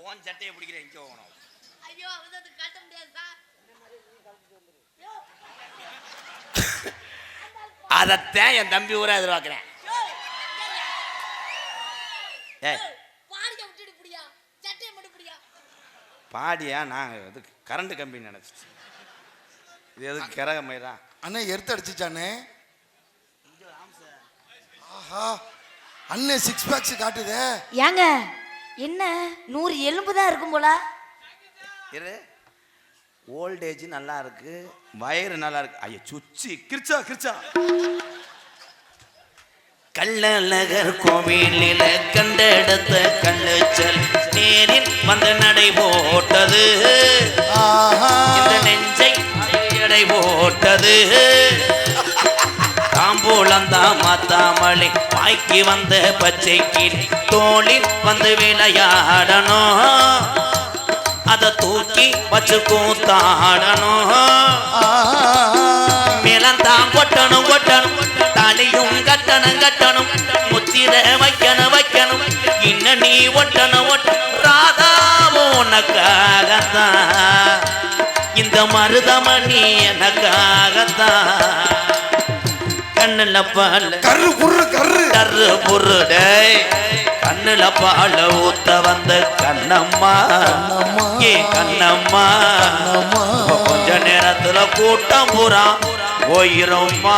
Own சட்டையை பிடிக்கிறேன் இங்கே போகணும். ஐயோ அவன் காட்ட முடியாது சார். அதத்தான் என் தம்பி ஊரா எதிர்பார்க்கிறேன். பாடியா நான் இது கரண்ட் கம்பி நினைச்சிச்சு. இது எதுக்கு கிரக மயிரா அண்ணே எடுத்து அடிச்சுச்சானே. ஆஹா அண்ணே 6 பேக்ஸ் காட்டுதே. ஏங்க என்ன 100 எலும்பு தான் இருக்கும் போல. இரு ஓல்டேஜ் நல்லா இருக்கு, வயறு நல்லா இருக்கு. ஐயா சுச்சி கிரிச்சா கிரிச்சா. கள்ளழகர் கோவிலில கண்டெடுத்த கள்ளுச்சல் நேரில் வந்து நடை போட்டது. இந்த நெஞ்சை எடை போட்டது. தாம்பூலந்தா மாத்தாமலை வாய்க்கு வந்த பச்சைக்கு தோளில் வந்து விளையாடணும். அத தூக்கி வச்சு கூத்தாடணும். மேலந்தான் கொட்டணும் கொட்டணும், தலையும் கட்டணும் கட்டணும், முத்திர வைக்கணும் வைக்கணும், இன்ன நீ ஒட்டணும் ஒட்டணும். ராதாவோ உனக்காகத்தான், இந்த மருதமணி எனக்காகத்தான். கண்ணுல பால் கரு புரு கரு கரு புருடே, கண்ணுல பால ஊத்த வந்த கண்ணம்மா ஏ கண்ணம்மா. கொஞ்ச நேரத்துல கூட்டம் பூரா போயிரம்மா.